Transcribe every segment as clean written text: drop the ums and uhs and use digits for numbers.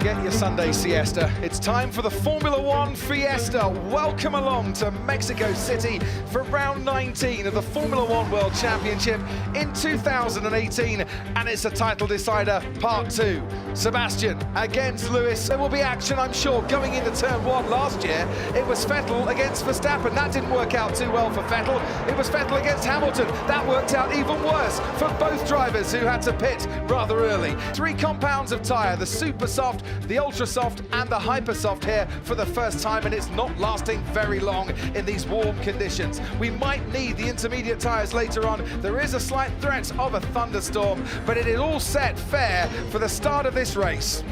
Forget your Sunday siesta. It's time for the Formula One Fiesta. Welcome along to Mexico City for round 19 of the Formula One World Championship in 2018, and it's a title decider, part 2. Sebastian against Lewis. There will be action, I'm sure, going into turn 1 last year. It was Vettel against Verstappen. That didn't work out too well for Vettel. It was Vettel against Hamilton. That worked out even worse for both drivers who had to pit rather early. 3 compounds of tyre, the super soft, the ultra soft and the hyper soft here for the first time, and it's not lasting very long in these warm conditions. We might need the intermediate tyres later on. There is a slight threat of a thunderstorm, but it is all set fair for the start of this race.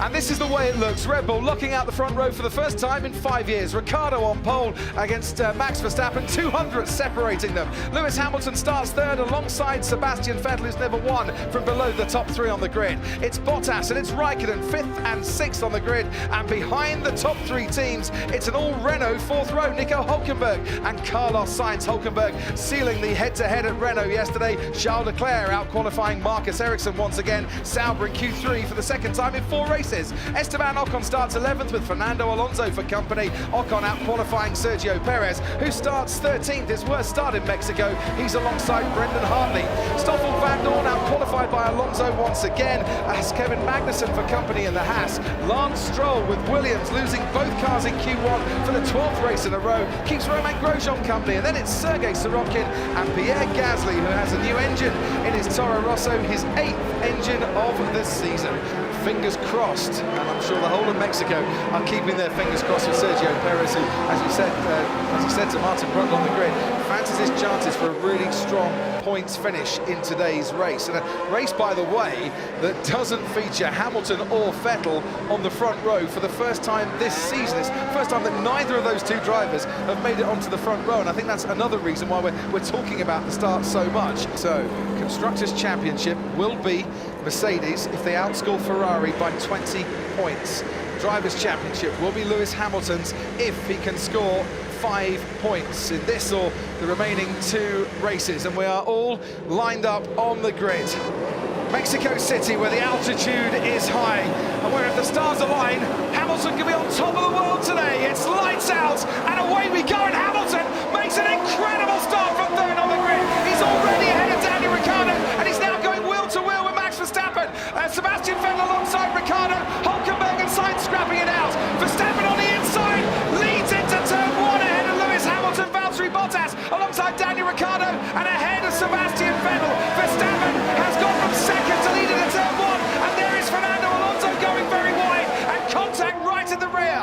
And this is the way it looks. Red Bull locking out the front row for the first time in 5 years. Ricciardo on pole against Max Verstappen, 200 separating them. Lewis Hamilton starts third alongside Sebastian Vettel, who's never won from below the top 3 on the grid. It's Bottas and it's Raikkonen, 5th and 6th on the grid. And behind the top 3 teams, it's an all-Renault 4th row. Nico Hülkenberg and Carlos Sainz. Hülkenberg sealing the head-to-head at Renault yesterday. Charles Leclerc out-qualifying Marcus Ericsson once again. Sauber in Q3 for the second time in 4 races. Esteban Ocon starts 11th with Fernando Alonso for company. Ocon out-qualifying Sergio Perez, who starts 13th. His worst start in Mexico. He's alongside Brendan Hartley. Stoffel Van Dorn out-qualified by Alonso once again, as Kevin Magnussen for company in the Haas. Lance Stroll with Williams losing both cars in Q1 for the 12th race in a row. Keeps Romain Grosjean company, and then it's Sergei Sorokin and Pierre Gasly, who has a new engine in his Toro Rosso, his 8th engine of the season. Fingers crossed, and I'm sure the whole of Mexico are keeping their fingers crossed for Sergio Perez, who, as he said to Martin Brundle on the grid, fancies his chances for a really strong points finish in today's race. And a race, by the way, that doesn't feature Hamilton or Vettel on the front row for the first time this season. It's the first time that neither of those 2 drivers have made it onto the front row, and I think that's another reason why we're talking about the start so much. So, Constructors' Championship will be Mercedes if they outscore Ferrari by 20 points. Drivers' Championship will be Lewis Hamilton's if he can score 5 points in this or the remaining 2 races. And we are all lined up on the grid. Mexico City, where the altitude is high, and where if the stars align, Hamilton can be on top of the world today. It's lights out, and away we go, and Hamilton makes an incredible start from 3rd on the grid. He's already ahead of Daniel Ricciardo, and he's now going wheel to wheel with Max Verstappen. Sebastian Vettel alongside Ricciardo, Hülkenberg and Sainz scrapping it out. Verstappen on the inside, leads into turn 1 ahead of Lewis Hamilton, Valtteri Bottas alongside Daniel Ricciardo, and ahead of Sebastian Vettel. Verstappen has gone from 2nd to lead into turn 1, and there is Fernando Alonso going very wide, and contact right in the rear.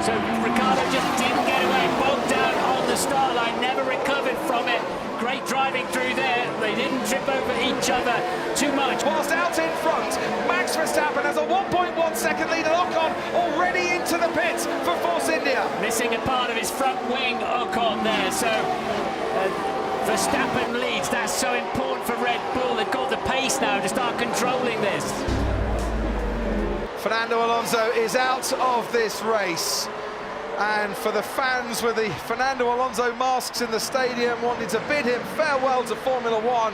So Ricciardo just didn't get away, bogged down on the start line, never recovered from it. Great driving through there. They didn't trip over each other too much. Whilst out in front, Max Verstappen has a 1.1 second lead, and Ocon already into the pits for Force India. Missing a part of his front wing, Ocon there. So Verstappen leads. That's so important for Red Bull. They've got the pace now to start controlling this. Fernando Alonso is out of this race. And for the fans with the Fernando Alonso masks in the stadium wanting to bid him farewell to Formula One,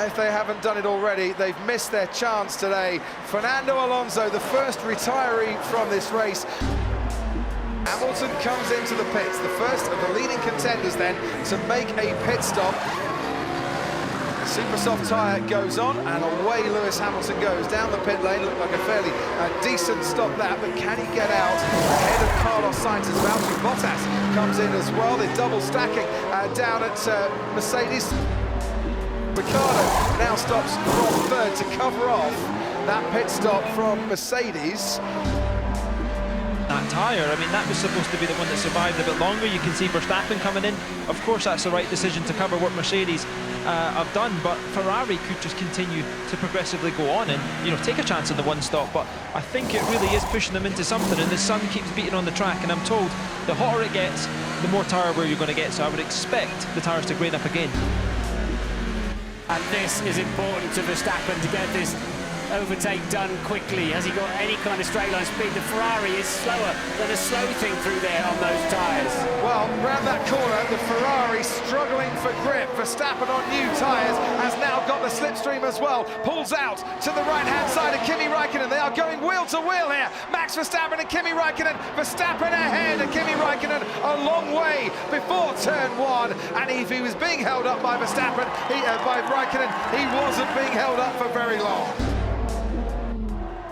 if they haven't done it already, they've missed their chance today. Fernando Alonso, the first retiree from this race. Hamilton comes into the pits, the first of the leading contenders then to make a pit stop. Super soft tyre goes on, and away Lewis Hamilton goes down the pit lane. Looked like a fairly decent stop that, but can he get out ahead of Carlos Sainz as Valtteri Bottas comes in as well? They're double stacking down at Mercedes. Ricciardo now stops from 3rd to cover off that pit stop from Mercedes. That tyre, I mean, that was supposed to be the one that survived a bit longer. You can see Verstappen coming in. Of course, that's the right decision to cover what Mercedes have done, but Ferrari could just continue to progressively go on and, you know, take a chance on the 1 stop. But I think it really is pushing them into something, and the sun keeps beating on the track, and I'm told the hotter it gets, the more tyre wear you're going to get, so I would expect the tyres to grain up again. And this is important to Verstappen to get this overtake done quickly. Has he got any kind of straight line speed? The Ferrari is slower than a slow thing through there on those tyres. Well, round that corner, the Ferrari struggling for grip. Verstappen on new tyres has now got the slipstream as well. Pulls out to the right-hand side of Kimi Raikkonen. Raikkonen. They are going wheel to wheel here. Max Verstappen and Kimi Raikkonen. Verstappen ahead and Kimi Raikkonen a long way before turn one. And if he was being held up by Verstappen, by Raikkonen, he wasn't being held up for very long.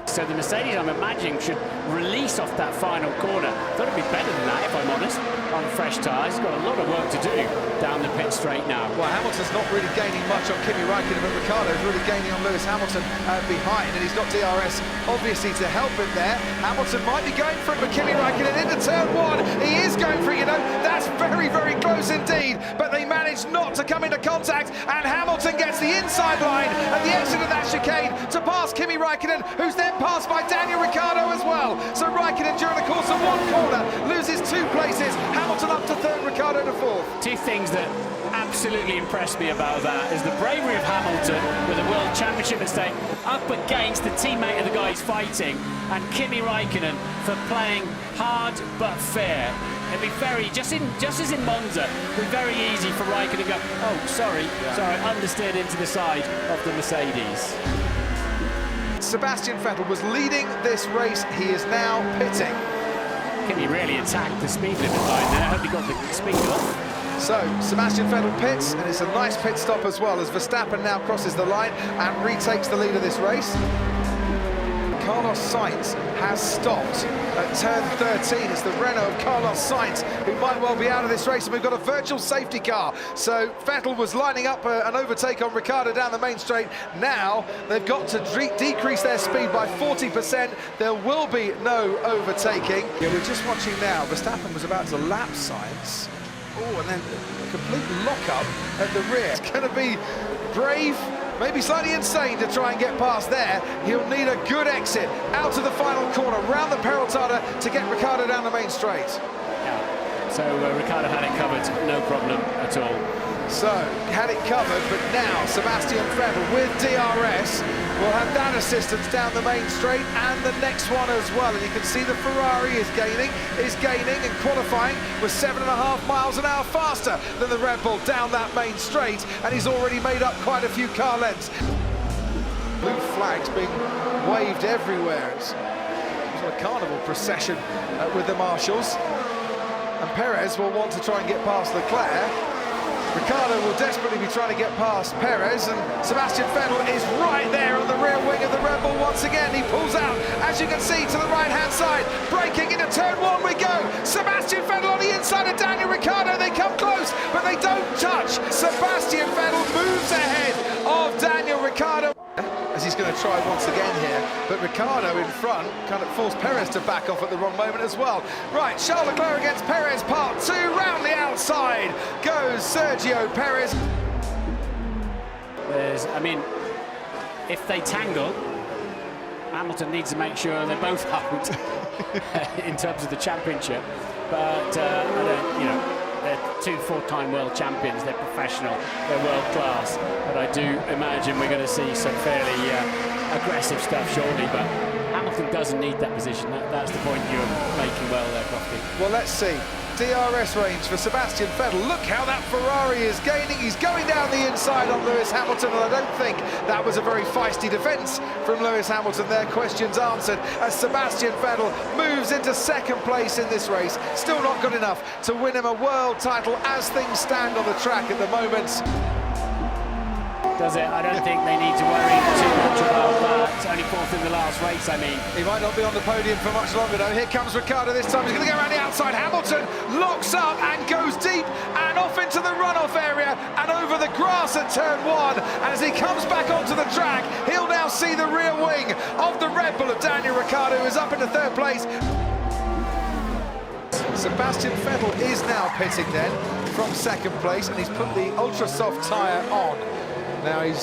So the Mercedes, I'm imagining, should release off that final corner. Thought it'd be better than that, if I'm honest, on fresh tyres. He's got a lot of work to do down the pit straight now. Well, Hamilton's not really gaining much on Kimi Raikkonen, but Ricciardo's really gaining on Lewis Hamilton behind, and he's got DRS obviously to help him there. Hamilton might be going for it, but Kimi Raikkonen into turn one. He is going for it, you know. That's very, very close indeed, but they managed not to come into contact, and Hamilton gets the inside line at the exit of that chicane to pass Kimi Raikkonen, who's then passed by Daniel Ricciardo as well. So Raikkonen, during the course of one corner, loses 2 places. Hamilton up to third, Ricciardo to fourth. Two things that absolutely impressed me about that is the bravery of Hamilton with a World Championship at stake up against the teammate of the guy he's fighting, and Kimi Raikkonen for playing hard but fair. It'd be very, just as in Monza, it'd be very easy for Raikkonen to go, oh, sorry, understeered into the side of the Mercedes. Sebastian Vettel was leading this race. He is now pitting. Kimi really attacked the speed limit line there. I hope he got the speed off. So, Sebastian Vettel pits, and it's a nice pit stop as well, as Verstappen now crosses the line and retakes the lead of this race. Carlos Sainz has stopped at turn 13. It's the Renault of Carlos Sainz who might well be out of this race, and we've got a virtual safety car. So Vettel was lining up an overtake on Ricciardo down the main straight. Now they've got to decrease their speed by 40%. There will be no overtaking. Yeah, we're just watching now. Verstappen was about to lap Sainz. Oh, and then a complete lock-up at the rear. It's going to be brave, maybe slightly insane to try and get past there. He'll need a good exit out to the final corner, round the Peraltada to get Ricciardo down the main straight. Yeah. So Ricciardo had it covered, no problem at all. So, had it covered, but now Sebastian Vettel with DRS will have that assistance down the main straight and the next one as well. And you can see the Ferrari is gaining and qualifying with 7.5 miles an hour faster than the Red Bull down that main straight, and he's already made up quite a few car lengths. Blue flags being waved everywhere. It's a carnival procession with the marshals. And Perez will want to try and get past Leclerc. Ricciardo will desperately be trying to get past Perez, and Sebastian Vettel is right there on the rear wing of the Red Bull once again. He pulls out, as you can see, to the right-hand side. Braking into turn one we go. Sebastian Vettel on the inside of Daniel Ricciardo. They come close, but they don't touch. Sebastian Vettel moves ahead of Daniel Ricciardo, as he's going to try once again here, but Ricciardo in front kind of forced Perez to back off at the wrong moment as well. Right, Charles Leclerc against Perez, part 2, round the outside goes Sergio Perez. I mean, if they tangle, Hamilton needs to make sure they're both out in terms of the championship, but you know, they're 2 four-time world champions, they're professional, they're world-class, but I do imagine we're going to see some fairly aggressive stuff shortly, but Hamilton doesn't need that position. That's the point you're making well there, Crofty. Well, let's see. DRS range for Sebastian Vettel. Look how that Ferrari is gaining. He's going down the inside on Lewis Hamilton, and I don't think that was a very feisty defence from Lewis Hamilton there. Questions answered as Sebastian Vettel moves into second place in this race. Still not good enough to win him a world title as things stand on the track at the moment. Does it? I don't think they need to worry too much about that. It's only 4th in the last race, I mean. He might not be on the podium for much longer, though. Here comes Ricciardo this time. He's going to go around the outside. Hamilton locks up and goes deep and off into the runoff area and over the grass at turn 1. And as he comes back onto the track, he'll now see the rear wing of the Red Bull of Daniel Ricciardo, who is up into 3rd place. Sebastian Vettel is now pitting then from 2nd place, and he's put the ultra soft tyre on. Now he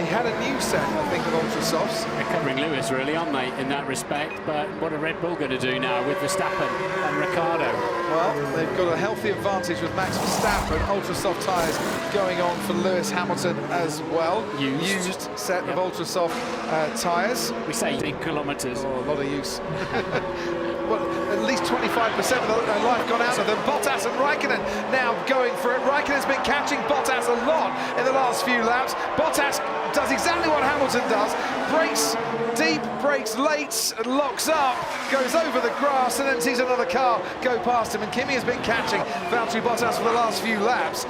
had a new set, I think, of ultra softs. They're covering Lewis, really, aren't they, in that respect? But what are Red Bull going to do now with Verstappen and Ricciardo? Well, they've got a healthy advantage with Max Verstappen. Ultra soft tyres going on for Lewis Hamilton as well. Used set of ultra soft tyres. We say in kilometres. Oh, a lot of use. Well, at least 25% of the life gone out of them. Bottas and Raikkonen now going for it. Raikkonen's been catching Bottas a lot in the last few laps. Bottas does exactly what Hamilton does. Brakes deep, brakes late, and locks up, goes over the grass, and then sees another car go past him. And Kimi has been catching Valtteri Bottas for the last few laps.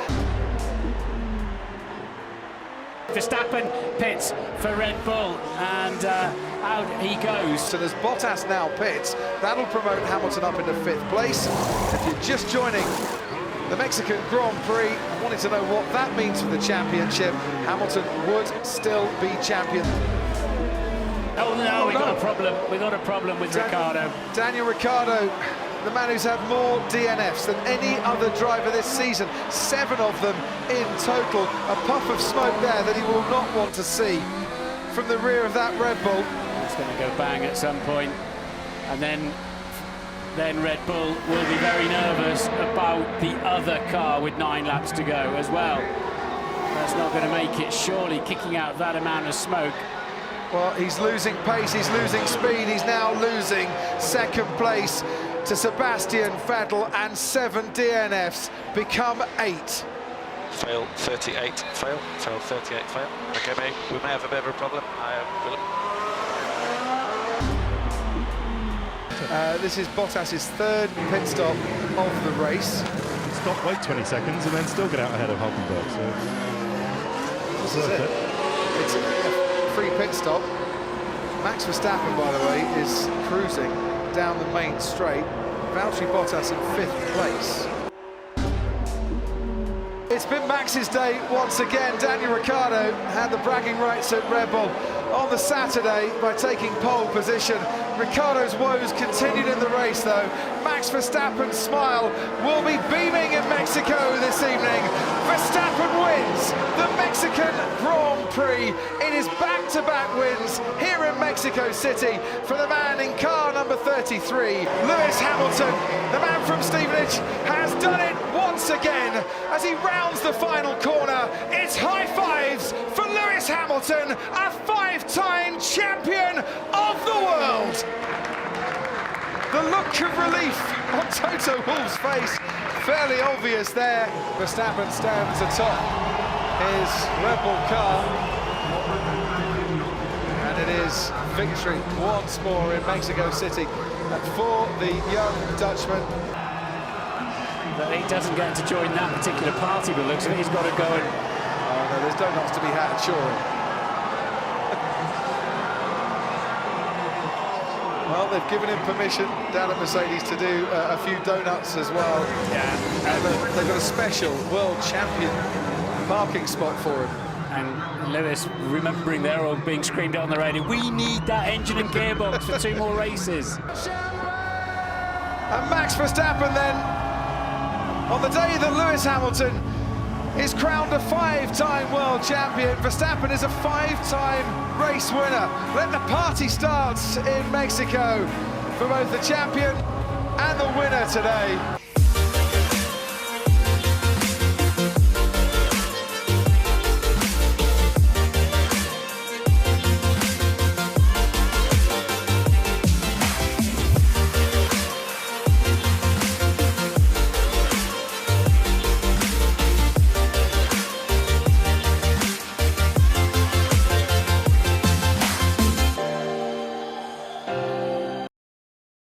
Verstappen pits for Red Bull, and out he goes. So as Bottas now pits, that'll promote Hamilton up into 5th place. If you're just joining the Mexican Grand Prix and wanting to know what that means for the championship, Hamilton would still be champion. Oh no, we got a problem. We got a problem with Ricciardo. Daniel Ricciardo, the man who's had more DNFs than any other driver this season, 7 of them in total. A puff of smoke there that he will not want to see from the rear of that Red Bull. It's going to go bang at some point, and then Red Bull will be very nervous about the other car with 9 laps to go as well. That's not going to make it, surely, kicking out that amount of smoke. Well, he's losing pace, he's losing speed, he's now losing 2nd place to Sebastian Vettel, and 7 DNFs become 8. Fail 38, fail 38, fail. Okay, we may have a bit of a problem. This is Bottas's 3rd pit stop of the race. Stop, wait 20 seconds, and then still get out ahead of Hulkenberg. So this is it. It's a free pit stop. Max Verstappen, by the way, is cruising down the main straight. Valtteri Bottas in 5th place. It's been Max's day once again. Daniel Ricciardo had the bragging rights at Red Bull on the Saturday by taking pole position. Ricciardo's woes continued in the race, though. Max Verstappen's smile will be beaming in Mexico this evening. Verstappen wins the Mexican Grand Prix. It is back-to-back wins here in Mexico City for the man in car number 33, Lewis Hamilton. The man from Stevenage has done it once again as he rounds the final corner. It's high fives for Lewis Hamilton, a 5-time champion of the world. The look of relief on Toto Wolff's face, fairly obvious there. Verstappen stands atop his Red Bull car, and it is victory once more in Mexico City for the young Dutchman. But he doesn't get to join that particular party, but looks like he's got to go and... Oh no, there's donuts to be had at Turin. Well, they've given him permission down at Mercedes to do a few donuts as well. Yeah. And they've got a special world champion parking spot for him. And Lewis, remembering there, or being screamed out on the radio, we need that engine and gearbox for 2 more races. And Max Verstappen then, on the day that Lewis Hamilton is crowned a 5-time world champion, Verstappen is a 5-time race winner. Let the party start in Mexico for both the champion and the winner today.